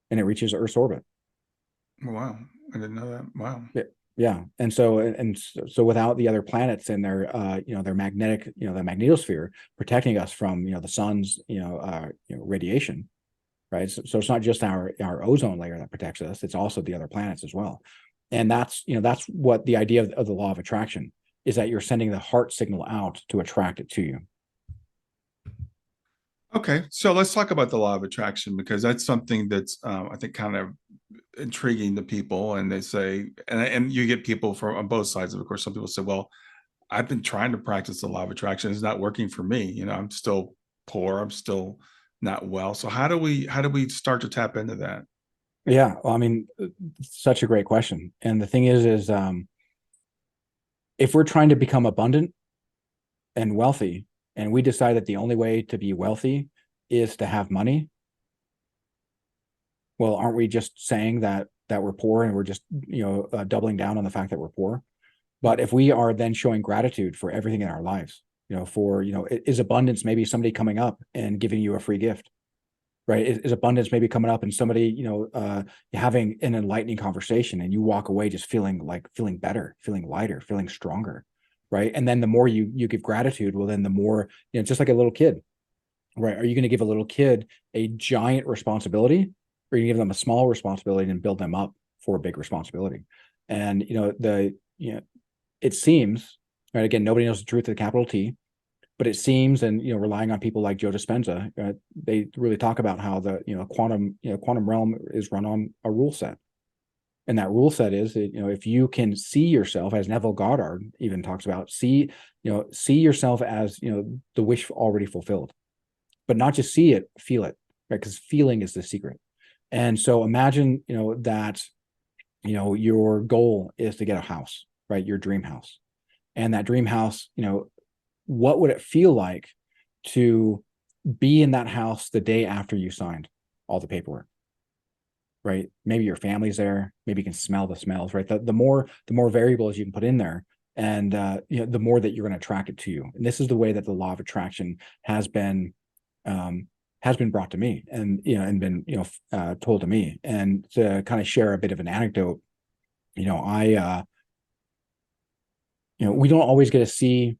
B: and it reaches Earth's orbit.
A: Oh, wow. I didn't know that. Wow.
B: Yeah, and so without the other planets and their magnetic, the magnetosphere protecting us from the sun's radiation, right? So it's not just our ozone layer that protects us; it's also the other planets as well. And that's what the idea of the law of attraction is, that you're sending the heart signal out to attract it to you.
A: Okay, so let's talk about the law of attraction because that's something that's I think kind of intriguing to people. And they say, and you get people from on both sides. Of course, some people say, "Well, I've been trying to practice the law of attraction; it's not working for me. I'm still poor. I'm still not well. So how do we start to tap into that?"
B: Yeah, well, I mean, such a great question. And the thing is if we're trying to become abundant and wealthy, and we decide that the only way to be wealthy is to have money, well, aren't we just saying that we're poor, and we're just doubling down on the fact that we're poor? But if we are then showing gratitude for everything in our lives, for is abundance maybe somebody coming up and giving you a free gift, right? Is abundance maybe coming up and somebody having an enlightening conversation, and you walk away just feeling better, feeling lighter, feeling stronger, right? And then the more you give gratitude, well, then the more, just like a little kid, right? Are you going to give a little kid a giant responsibility, or are you give them a small responsibility and build them up for a big responsibility? And it seems, right, again, nobody knows the truth of the capital T, but it seems, and relying on people like Joe Dispenza, they really talk about how the quantum realm is run on a rule set. And that rule set is that, if you can see yourself, as Neville Goddard even talks about, see yourself as the wish already fulfilled, but not just see it, feel it, right? Because feeling is the secret. And so imagine that your goal is to get a house, right? Your dream house. And that dream house, what would it feel like to be in that house the day after you signed all the paperwork, right? Maybe your family's there, maybe you can smell the smells, right? The more variables you can put in there, and the more that you're going to attract it to you. And this is the way that the law of attraction um, has been brought to me, and and been told to me. And to kind of share a bit of an anecdote, I we don't always get to see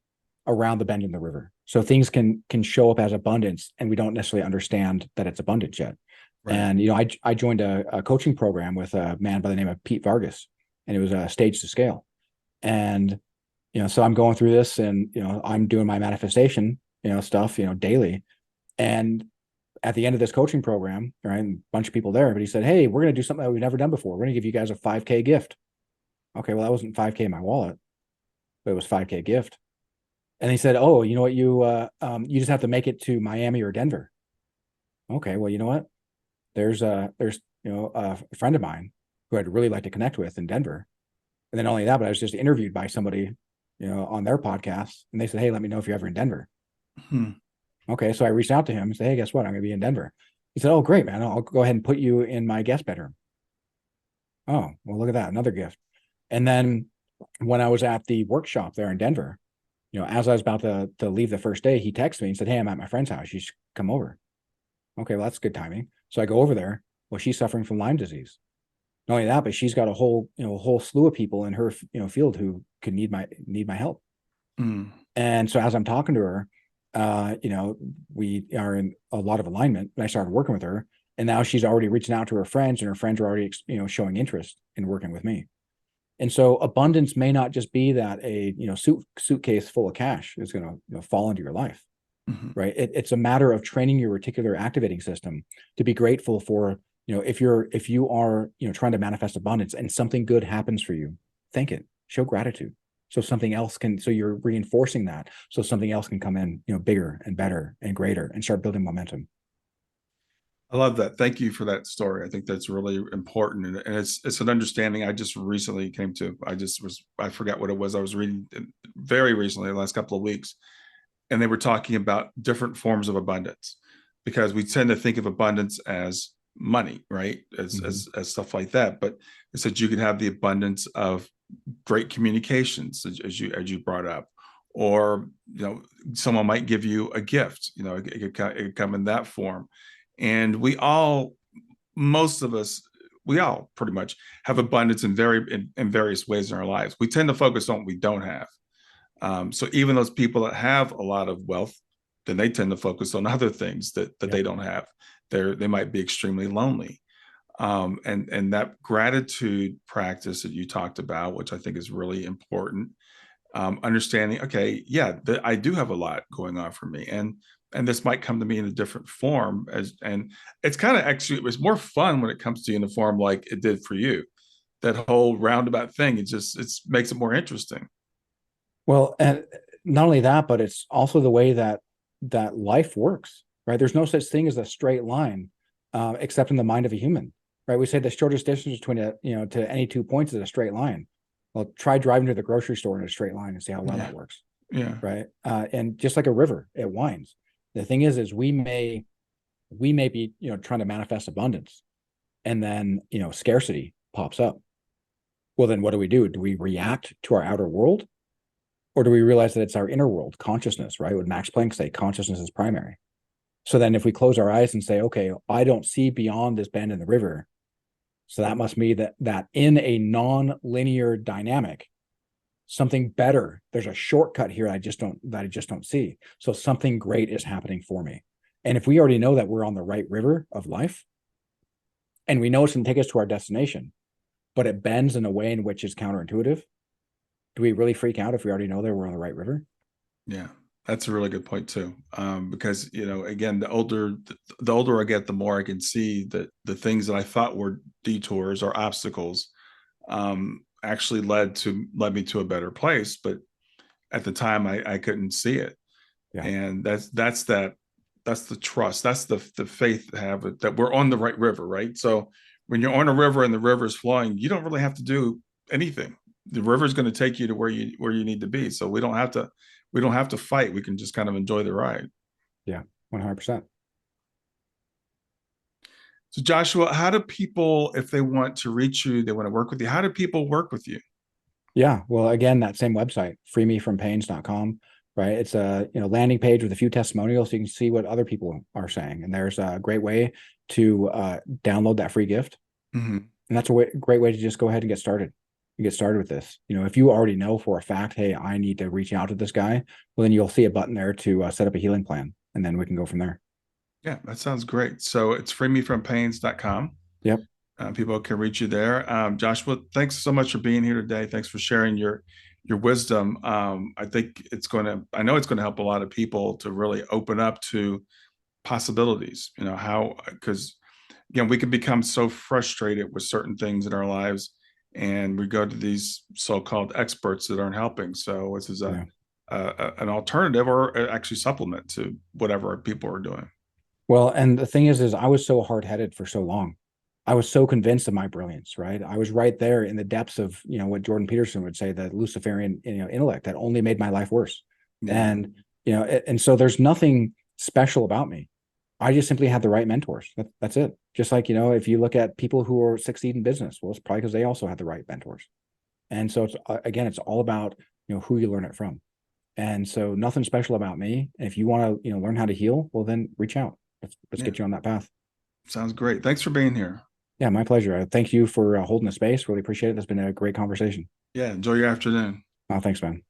B: around the bend in the river. So things can show up as abundance, and we don't necessarily understand that it's abundance yet.
A: Right.
B: And I joined a coaching program with a man by the name of Pete Vargas, and it was a stage to scale. And so I'm going through this, and I'm doing my manifestation stuff daily. And at the end of this coaching program, right, and a bunch of people there, but he said, "Hey, we're going to do something that we've never done before. We're going to give you guys a 5K gift." Okay, well, that wasn't 5K in my wallet, but it was 5K gift. And he said, "Oh, you know what? You just have to make it to Miami or Denver." Okay, well, you know what? There's a friend of mine who I'd really like to connect with in Denver. And then only that, but I was just interviewed by somebody, on their podcast, and they said, "Hey, let me know if you're ever in Denver."
A: Hmm.
B: Okay, so I reached out to him and said, "Hey, guess what? I'm going to be in Denver." He said, "Oh, great, man. I'll go ahead and put you in my guest bedroom." Oh, well, look at that, another gift. And then when I was at the workshop there in Denver, as I was about to leave the first day, he texted me and said, "Hey, I'm at my friend's house. You should come over." Okay, well, that's good timing. So I go over there. Well, she's suffering from Lyme disease. Not only that, but she's got a whole slew of people in her field who could need my help.
A: Mm.
B: And so as I'm talking to her, we are in a lot of alignment. And I started working with her, and now she's already reaching out to her friends, and her friends are already showing interest in working with me. And so abundance may not just be that a suitcase full of cash is going to fall into your life,
A: Mhm.
B: right? It's a matter of training your reticular activating system to be grateful for, if you are trying to manifest abundance and something good happens for you, thank it, show gratitude, so you're reinforcing that, so something else can come in bigger and better and greater and start building momentum.
A: I love that. Thank you for that story. I think that's really important, and it's an understanding. I just recently came to. I forgot what it was. I was reading it very recently, the last couple of weeks, and they were talking about different forms of abundance, because we tend to think of abundance as money, right? As
B: Mm-hmm.
A: as as stuff like that. But it said you can have the abundance of great communications, as you brought up, or someone might give you a gift. It could come in that form, and most of us, we all pretty much have abundance in various ways in our lives. We tend to focus on what we don't have. So even those people that have a lot of wealth, then they tend to focus on other things that
B: Yep.
A: they don't have. They might be extremely lonely. And that gratitude practice that you talked about, which I think is really important, understanding, okay, yeah, I do have a lot going on for me, and and this might come to me in a different form. And it's kind of actually, it was more fun when it comes to uniform, like it did for you. That whole roundabout thing, it makes it more interesting.
B: Well, and not only that, but it's also the way that life works, right? There's no such thing as a straight line, except in the mind of a human, right? We say the shortest distance between to any 2 points is a straight line. Well, try driving to the grocery store in a straight line and see how well
A: Yeah.
B: that works,
A: Yeah.
B: right? And just like a river, it winds. The thing is we may be trying to manifest abundance, and then scarcity pops up. Well, then what do? Do we react to our outer world, or do we realize that it's our inner world, consciousness, right? Would Max Planck say consciousness is primary? So then if we close our eyes and say, okay, I don't see beyond this bend in the river, so that must mean that in a non-linear dynamic, something better, there's a shortcut here I just don't see. So something great is happening for me. And if we already know that we're on the right river of life, and we know it's going to take us to our destination, but it bends in a way in which is counterintuitive, do we really freak out if we already know that we're on the right river?
A: Yeah, that's a really good point too. Because again, the older I get, the more I can see that the things that I thought were detours or obstacles actually led me to a better place. But at the time, I couldn't see it,
B: Yeah.
A: and that's the trust, that's the faith to have it, that we're on the right river, right? So when you're on a river and the river is flowing, you don't really have to do anything. The river is going to take you to where you need to be. So we don't have to fight. We can just kind of enjoy the ride.
B: Yeah. 100%.
A: So Joshua, how do people, if they want to reach you, they want to work with you, how do people work with you?
B: Yeah. Well, again, that same website, freemefrompains.com, right? It's a landing page with a few testimonials so you can see what other people are saying. And there's a great way to download that free gift.
A: Mm-hmm.
B: And that's great way to just go ahead and get started. You get started with this. If you already know for a fact, hey, I need to reach out to this guy, well, then you'll see a button there to set up a healing plan, and then we can go from there.
A: Yeah, that sounds great. So it's freemefrompains.com.
B: Yep.
A: People can reach you there. Joshua, thanks so much for being here today. Thanks for sharing your wisdom. I know it's going to help a lot of people to really open up to possibilities. Because again, we can become so frustrated with certain things in our lives, and we go to these so-called experts that aren't helping. So this is
B: Yeah.
A: an alternative, or actually supplement to whatever people are doing.
B: Well, and the thing is I was so hard-headed for so long. I was so convinced of my brilliance, right? I was right there in the depths of, what Jordan Peterson would say, the Luciferian, intellect that only made my life worse.
A: Yeah.
B: And, and so there's nothing special about me. I just simply had the right mentors. That's it. Just like, if you look at people who are succeed in business, well, it's probably because they also had the right mentors. And so it's again, it's all about, who you learn it from. And so nothing special about me. And if you want to, learn how to heal, well, then reach out. Let's
A: Yeah.
B: get you on that path.
A: Sounds great. Thanks for being here.
B: Yeah, my pleasure. Thank you for holding the space. Really appreciate it. That's been a great conversation.
A: Yeah. Enjoy your afternoon.
B: Oh, thanks, man.